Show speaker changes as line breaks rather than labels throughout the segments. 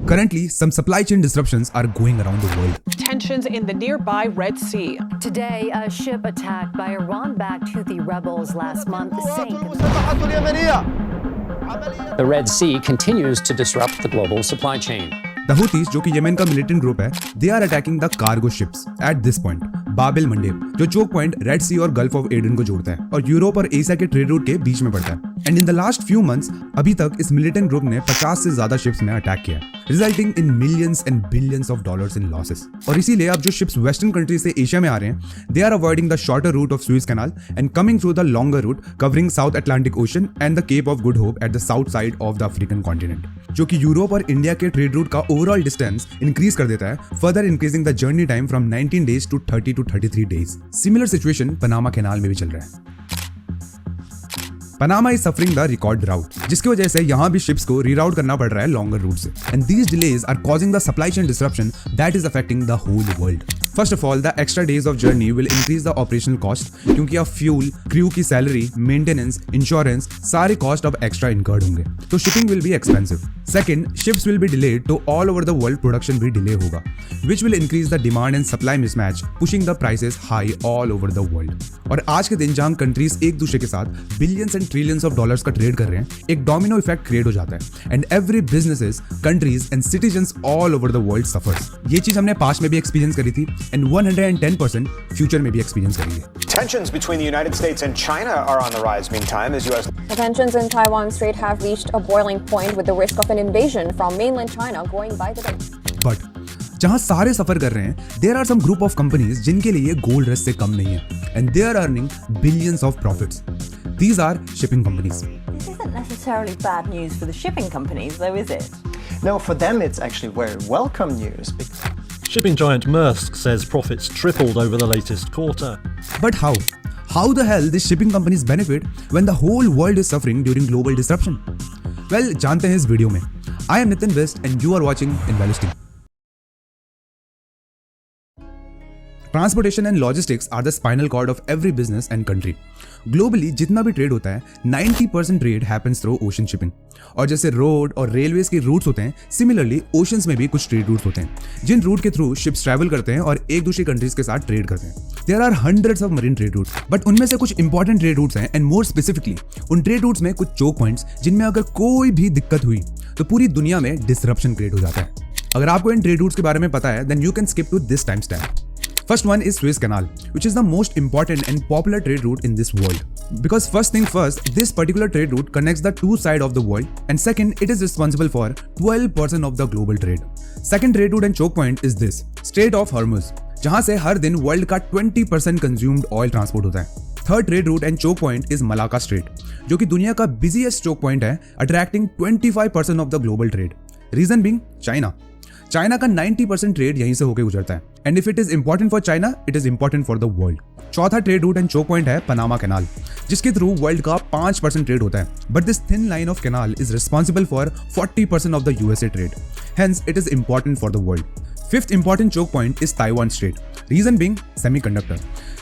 Currently, some supply chain disruptions are going around the world.
Tensions in the nearby Red Sea.
Today, a ship attacked by Iran-backed Houthi rebels last month sank.
The Red Sea continues to disrupt the global supply chain.
The Houthis, जो कि Yemen का militant group है, they are attacking the cargo ships at this point. Babil Mandeb, जो choke point red सी और gulf of Aden को जोड़ता है और यूरोप और एशिया के ट्रेड रूट के बीच में पड़ता है. And in the last few months अभी तक इस मिलिटेंट ग्रुप ने 50 से ज्यादा शिप्स में अटैक किया है, resulting in millions and billions of dollars in losses. और इसीलिए अब जो शिप्स वेस्टर्न कंट्री से एशिया में आ रहे हैं, they are avoiding the shorter route of Suez Canal and coming through the longer route covering South Atlantic Ocean and the Cape of Good Hope at the south side of the African continent, जो कि Europe और India के trade route का overall distance increase कर देता है, further increasing the journey time from 19 days to 30 to 33 days. Similar situation Panama Canal में भी चल रहा है. Panama is suffering the record drought, जिसकी वजह से यहाँ भी शिप्स को रीराउट करना पड़ रहा है लॉन्गर रूट से. And these delays are causing the supply chain disruption that is affecting the whole world. First of all, the extra days of journey will increase the operational cost, क्योंकि अब fuel, crew की salary, maintenance, insurance, सारे cost अब extra incurred होंगे, तो shipping will be expensive. Second, ships will be delayed, तो all over the world production भी delay होगा, which will increase the demand and supply mismatch, pushing the prices high all over the world. और आज के दिन जहां countries एक दूसरे के साथ billions and trillions of dollars का ट्रेड कर रहे हैं, एक डोमिनो इफेक्ट क्रिएट हो जाता है and every businesses, countries and citizens all over the world suffers. ये चीज हमने पास्ट में भी एक्सपीरियंस करी थी एंड 110% फ्यूचर में भी एक्सपीरियंस करेंगे.
Tensions between the United States and China are on the rise meantime as US.
The tensions in Taiwan Strait have reached a boiling point with the risk of an invasion from mainland China growing by the day.
But जहां सारे सफर कर रहे हैं, there are some group of companies जिनके लिए gold rush से कम नहीं है and they are earning billions of profits. These are shipping companies.
This isn't necessarily bad news for the shipping companies, though, is it?
No, for them it's actually very welcome news.
Shipping giant Maersk says profits tripled over the latest quarter.
But how? How the hell these shipping companies benefit when the whole world is suffering during global disruption? Well, जानते हैं इस video में. I am Nitin West and you are watching Investing. Transportation and logistics are the spinal cord of every business and country. Globally, जितना भी trade होता है, 90% trade happens through ocean shipping. और जैसे रोड और रेलवेज के roots होते हैं, सिमिलरली ओशंस में भी कुछ ट्रेड रूट्स होते हैं, जिन रूट के थ्रू शिप्स ट्रैवल करते हैं और एक दूसरी कंट्रीज के साथ ट्रेड करते हैं. There are hundreds of marine trade routes, but उनमें से कुछ इंपॉर्टेंट ट्रेड रूट्स हैं एंड मोर स्पेसिफिकली उन ट्रेड रूट्स में कुछ चोक पॉइंट्स जिनमें अगर कोई भी दिक्कत हुई तो पूरी दुनिया में डिसरप्शन क्रिएट हो जाता है. अगर आपको इन ट्रेड रूट्स के बारे में पता है, then you can skip to this time stamp. First one is Suez Canal, which is the most important and popular trade route in this world. Because first thing first, this particular trade route connects the two sides of the world, and second, it is responsible for 12% of the global trade. Second trade route and choke point is this, Strait of Hormuz, जहां से हर दिन world का 20% consumed oil transport होता है. Third trade route and choke point is Malacca Strait, जो कि दुनिया का busiest choke point है, attracting 25% of the global trade. Reason being China. China का 90% ट्रेड यहीं से होकर गुजरता है and if it is important for China, it is important for the world. चौथा trade route and choke point है Panama canal, जिसके थ्रू वर्ल्ड का 5% ट्रेड होता है, but this thin line of canal is responsible for 40% of the USA trade, hence it is important for the world. Fifth important choke point is Taiwan Strait. Reason being semiconductor.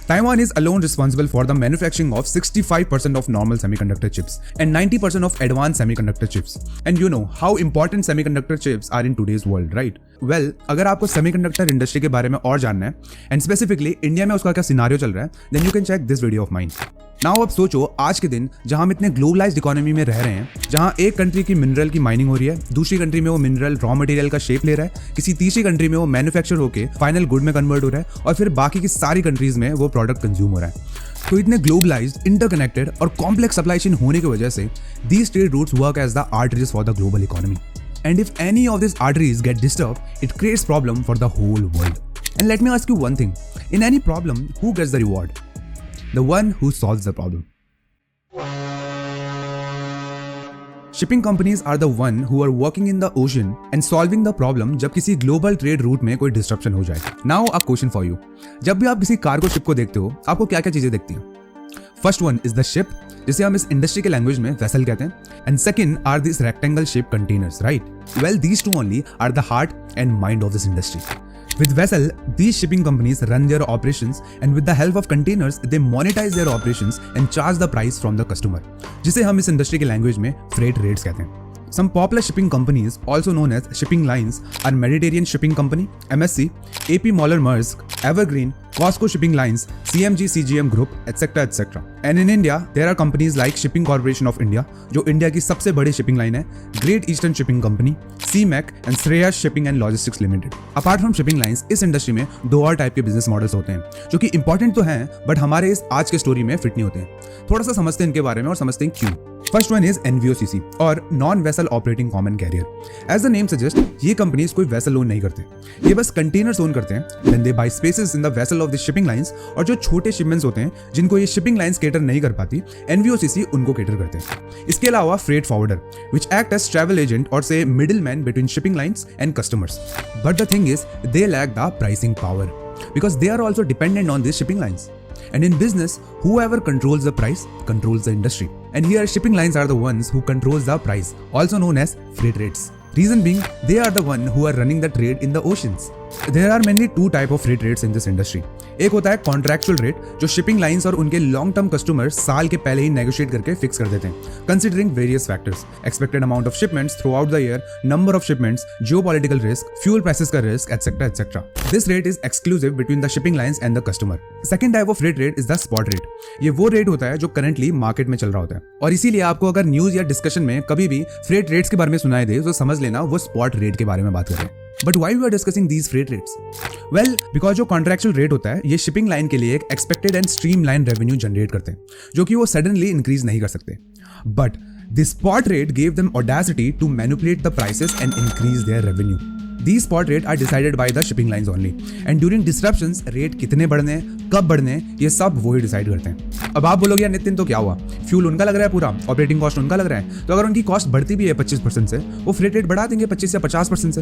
Taiwan is alone responsible for the manufacturing of 65% of normal semiconductor chips and 90% of advanced semiconductor chips. And you know how important semiconductor chips are in today's world, right? Well, अगर आपको semiconductor industry के बारे में और जानना है and specifically India में उसका क्या सिनारियो चल रहा है, then you can check this video of mine. Now अब सोचो आज के दिन जहां हम इतने ग्लोबलाइज्ड इकोनॉमी में रह रहे हैं, जहां एक कंट्री की मिनरल की माइनिंग हो रही है, दूसरी कंट्री में वो मिनरल रॉ मटेरियल का शेप ले रहा है, किसी तीसरी कंट्री में वो मैन्युफैक्चर होकर फाइनल गुड में कन्वर्ट हो रहा है और फिर बाकी की सारी कंट्रीज में वो प्रोडक्ट कंज्यूम हो रहा है. तो इतने ग्लोबलाइज्ड, इंटरकनेक्टेड और कॉम्प्लेक्स सप्लाई चेन होने की वजह से these trade routes work as the arteries for the global economy. And if any of these arteries get disturbed, it creates problem for the whole world. And let me ask you one thing. In any problem, who gets the reward? The one who solves the problem. Shipping companies are the one who are working in the ocean and solving the problem जब किसी global trade route में कोई disruption हो जाए. Now a question for you. जब भी आप किसी कार्गो शिप को देखते हो, आपको क्या क्या चीजें दिखती हैं? First one is the ship, जिसे हम इस इंडस्ट्री के लैंग्वेज में वेसल कहते हैं, and second are this rectangle shape containers, right? Well, these two only are the heart and mind of this industry. With vessel, these shipping companies run their operations and with the help of containers, they monetize their operations and charge the price from the customer, जिसे हम इस industry के language में freight rates कहते हैं. Some popular shipping companies, also known as shipping lines, are Mediterranean Shipping Company (MSC), AP Moller Maersk, Evergreen, Cosco Shipping Lines, CMG CGM Group, etc. etc. And in India, there are companies like Shipping Corporation of India, जो India की सबसे बड़ी shipping line है, Great Eastern Shipping Company, CMAC and Shreyas Shipping and Logistics Limited. Apart from shipping lines, इस industry में दो और type के बिजनेस मॉडल्स होते हैं जो कि इंपॉर्टेंट तो हैं बट हमारे इस आज के स्टोरी में फिट नहीं होते हैं. थोड़ा सा समझते हैं इनके बारे में और समझते हैं क्यों. First one is NVOCC और non vessel operating common carrier. As the name suggest, ये कंपनीज कोई वेसल ओन नहीं करते, ये बस कंटेनर्स ओन करते हैं. Then they buy spaces in the vessel of the shipping lines, और जो छोटे शिपमेंट्स होते हैं जिनको ये शिपिंग लाइंस केटर नहीं कर पाती, NVOCC उनको केटर करते हैं. इसके अलावा freight forwarder which act as travel agent और से middle man between shipping lines and customers. But the thing is they lack the pricing power because they are also dependent on these shipping lines. And in business, whoever controls the price controls the industry. And here shipping lines are the ones who controls the price, also known as freight rates. Reason being, they are the one who are running the trade in the oceans. There are mainly two type of freight rates in this industry. एक होता है contractual rate, जो shipping lines और उनके long term customers साल के पहले ही negotiate करके फिक्स कर देते हैं, considering various factors, expected amount of shipments throughout the year, number of shipments, geopolitical risk, fuel prices का risk, etcetera etcetera. This rate is exclusive between the shipping lines and the customer. Second type of freight rate is the spot rate. ये वो rate होता है जो currently market में चल रहा होता है, और इसीलिए आपको अगर न्यूज या डिस्कशन में कभी भी फ्रेट रेट्स के बारे में सुनाई दे तो समझ लेना वो स्पॉट रेट के बारे में बात कर रहे हैं. But why we are discussing these freight rates? Well, because जो कॉन्ट्रैक्चुअल रेट होता है ये शिपिंग लाइन के लिए एक expected and streamline revenue generate करते हैं, जो कि वो सडनली इंक्रीज नहीं कर सकते. But the spot rate gave them audacity to manipulate the prices and increase their revenue. These spot rate are decided by the shipping lines only, and during disruptions rate कितने बढ़ने, कब बढ़ने, ये सब वो ही डिसाइड करते हैं. अब आप बोलोगे यार नितिन तो क्या हुआ, फ्यूल उनका लग रहा है, पूरा ऑपरेटिंग कॉस्ट उनका लग रहा है, तो अगर उनकी कॉस्ट बढ़ती भी है 25% से, वो फ्रेट रेट बढ़ा देंगे 25 या 50% से.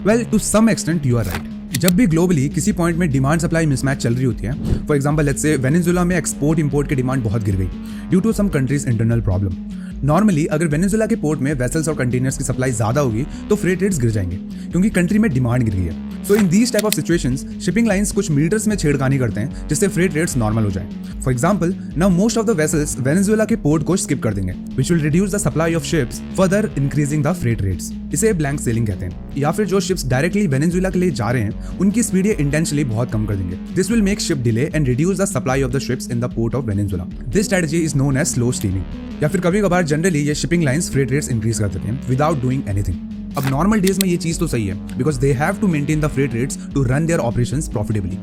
Well, to some extent you are right. जब भी ग्लोबली किसी पॉइंट में डिमांड सप्लाई मिसमैच चल रही होती है, for example let's say Venezuela में एक्सपोर्ट इंपोर्ट की डिमांड बहुत गिर गई due to some countries internal problem. Normally अगर वेनेजुएला के पोर्ट में वेसल्स और कंटेनर्स की सप्लाई ज्यादा होगी तो फ्रेट रेट्स गिर जाएंगे क्योंकि कंट्री में डिमांड गिर गई है. So in these type of situations shipping lines कुछ मीटर्स में छेड़खानी करते हैं जिससे फ्रेट रेट्स नॉर्मल हो जाए. For example, now most of the vessels Venezuela के पोर्ट को स्किप कर देंगे, which will reduce the supply of ships further increasing the freight rates. इसे ब्लैंक सेलिंग कहते हैं. या फिर जो शिप्स डायरेक्टली वेनेजुएला के लिए जा रहे हैं उनकी स्पीड ये इंटेंशनली बहुत कम कर देंगे. This will make ship delay and reduce the supply of the ships in the port of Venezuela. This strategy is known as slow steaming. या फिर कभी कभार जनरली ये shipping lines freight rates increase कर देते हैं विदाउट डूइंग एनीथिंग. अब normal days में ये चीज तो सही है because they have to maintain the freight rates to run their operations profitably.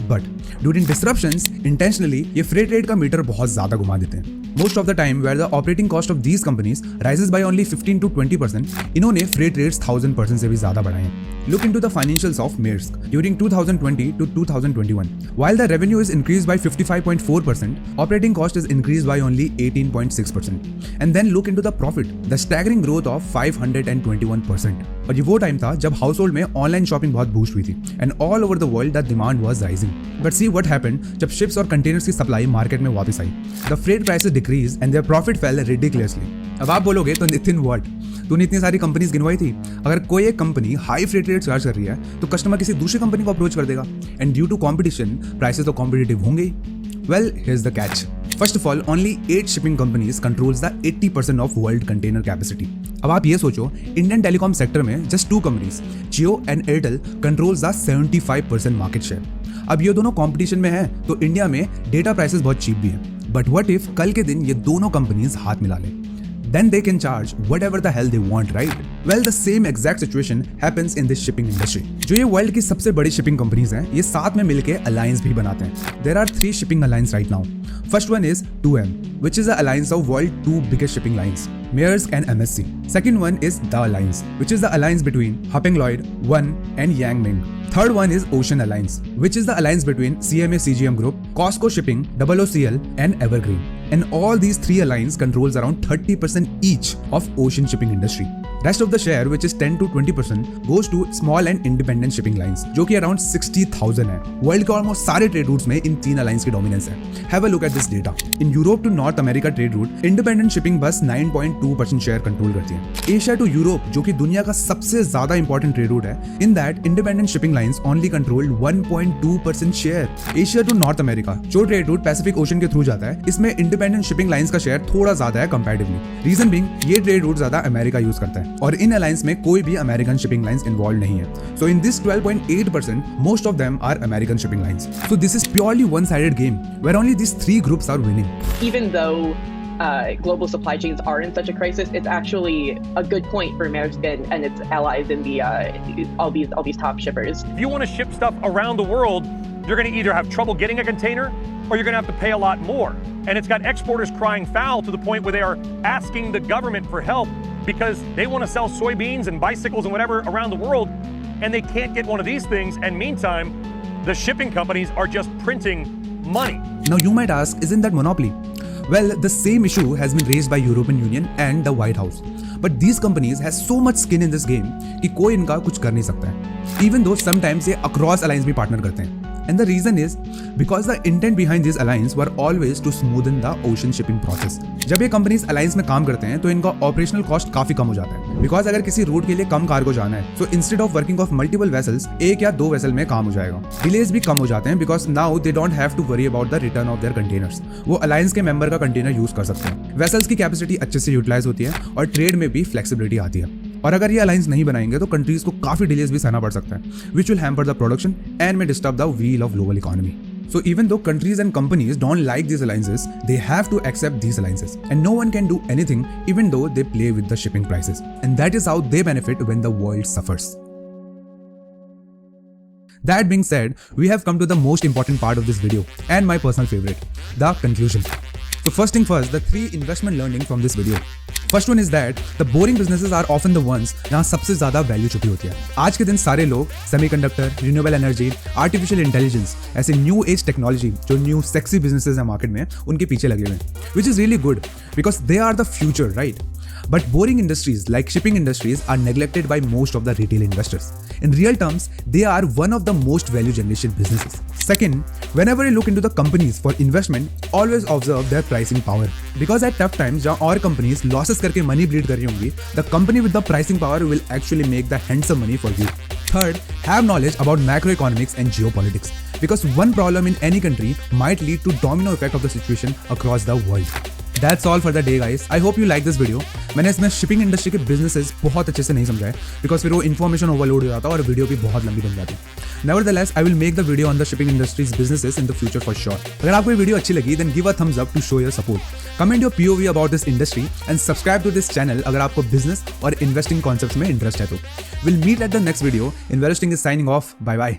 But during disruptions intentionally ये फ्रेट रेट का मीटर बहुत ज्यादा घुमा देते हैं. Most of the time, where the operating cost of these companies rises by only 15 to 20%, इन्होंने freight rates 1000% से भी ज्यादा बढ़ाए हैं. Look into the financials of Maersk during 2020 to 2021. While the revenue is increased by 55.4%, operating cost is increased by only 18.6%. And then look into the profit, the staggering growth of 521%. और ये वो time था जब household में online shopping बहुत boost हुई थी and all over the world the demand was rising. But see what happened जब शिप्स और कंटेनर्स की सप्लाई मार्केट में वापस आई. The freight prices decrease and their profit fell ridiculously. अब आप बोलोगे तो नितिन व्हाट, तूने इतनी सारी कंपनीज गिनवाई थी, अगर कोई एक company high freight rate charge कर रही है तो कस्टमर किसी दूसरी कंपनी को अप्रोच कर देगा and due to competition prices तो कॉम्पिटिटिव होंगे. Well, here is the catch. First of all, only 8 shipping companies controls the 80% of world container capacity. अब आप ये सोचो, इंडियन टेलीकॉम सेक्टर में just 2 companies, Jio and Airtel, controls the 75% market share. अब ये दोनों कंपटीशन में हैं, तो इंडिया में डेटा प्राइसेस बहुत चीप भी हैं. बट व्हाट इफ कल के दिन ये दोनों कंपनीज हाथ मिला लें? Then they can charge whatever the hell they want, right? Well, the same exact situation happens in this shipping industry. जो ये वर्ल्ड की सबसे बड़ी शिपिंग कंपनीज हैं, ये साथ में मिलके अलायंस भी बनाते हैं. There are 3 shipping alliance right now. First one is 2M, which is the alliance of world 2 biggest shipping lines, Maersk and MSC. Second one is The Alliance, which is the alliance between Hapag Lloyd, One and Yang Ming. Third one is Ocean Alliance, which is the alliance between CMA CGM Group, Cosco Shipping, OOCL and Evergreen. And all these 3 alliances controls around 30% each of ocean shipping industry. Rest of the share, which is 10 to 20%, goes to small and independent shipping lines, जो कि around 60,000 है. World के almost सारे trade routes में इन 3 alliance की dominance है. Have a look at this data. In Europe to North America trade route, independent shipping बस 9.2% share control करती है. एशिया टू यूरोप, जो कि दुनिया का सबसे ज्यादा इंपॉर्टेंट ट्रेड रूट है, in that independent shipping lines only controlled 1.2% share. Asia to North America, जो ट्रेड रूट पैसिफिक ओशन के थ्रू जाता है, इसमें इंडिपेंडेंट शिपिंग लाइंस का शेयर थोड़ा ज्यादा है कंपैरेटिवली. रीजन बीइंग, ये ट्रेड रूट ज्यादा अमेरिका यूज करता है और इन अलायंस में कोई भी अमेरिकन शिपिंग लाइंस इन्वॉल्व नहीं है. So in this 12.8%, most of them are American shipping lines. So this is purely one sided game where only these 3 groups are winning.
Even though global supply chains are in such a crisis, it's actually a good point for Maersk and its allies in the all these top shippers.
If you want to ship stuff around the world, you're going to either have trouble getting a container or you're going to have to pay a lot more. And it's got exporters crying foul to the point where they are asking the government for help because they want to sell soybeans and bicycles and whatever around the world, and they can't get one of these things. And meantime, the shipping companies are just printing money.
Now you might ask, isn't that monopoly? Well, the same issue has been raised by European Union and the White House. But these companies has so much skin in this game कि कोई इनका कुछ कर नहीं सकता है. Even though sometimes ये across alliance भी partner करते हैं. And the reason is because the intent behind this alliance were always to smoothen the ocean shipping process. जब ये कंपनीज अलायंस में काम करते हैं तो इनका ऑपरेशनल कॉस्ट काफी कम हो जाता है. बिकॉज अगर किसी रूट के लिए कम कार्गो जाना है, so instead of working of multiple vessels, एक या 2 वेसल में काम हो जाएगा. डिलेज भी कम हो जाते हैं because now they don't have to worry about the return of their containers. वो अलायंस के मेंबर का कंटेनर यूज कर सकते हैं. वेसल्स की कैपेसिटी अच्छे से यूटिलाइज होती है और ट्रेड में भी फ्लेक्सिबिलिटी आती है. और अगर ये अलायंस नहीं बनाएंगे तो कंट्रीज को काफी डिलेज भी सहना पड़ सकता है, which will hamper the production and may disturb the wheel of global economy. So even though countries and companies don't like these alliances, they have to accept these alliances. And no one can do anything even though they play with the shipping prices. And that is how they benefit when the world suffers. That being said, we have come to the most important part of this video and my personal favorite, the conclusion. So first thing first, the 3 investment learning from this video. First one is that the boring businesses are often the ones जहाँ सबसे ज्यादा value छुपी होती है. आज के दिन सारे लोग semiconductor, renewable energy, artificial intelligence, ऐसे न्यू एज टेक्नोलॉजी जो न्यू सेक्सी बिजनेसेस हैं मार्केट में, उनके पीछे लगे हुए हैं, which is really good because they are the future, right? But boring industries like shipping industries are neglected by most of the retail investors. In real terms, they are one of the most value generation businesses. Second, whenever you look into the companies for investment, always observe their pricing power. Because at tough times, जहाँ और companies losses करके money bleed कर रही होंगी, the company with the pricing power will actually make the handsome money for you. Third, have knowledge about macroeconomics and geopolitics. Because one problem in any country might lead to domino effect of the situation across the world. That's all for the day guys. I hope you like this video. मैंने इसमें shipping industry के businesses बहुत अच्छे से नहीं समझाए because फिर वो इन्फॉर्मेशन ओवरलोड हो जाता है और वीडियो भी बहुत लंबी बन जाती है. Nevertheless, I will make the video on the shipping industry's businesses in the future for sure. अगर आपको ये वीडियो अच्छी लगी then give a thumbs up to show your support. Comment your POV about this industry and subscribe to this channel अगर आपको business और investing concepts में interest है तो. We'll meet at the next video. Investing is signing off. Bye bye.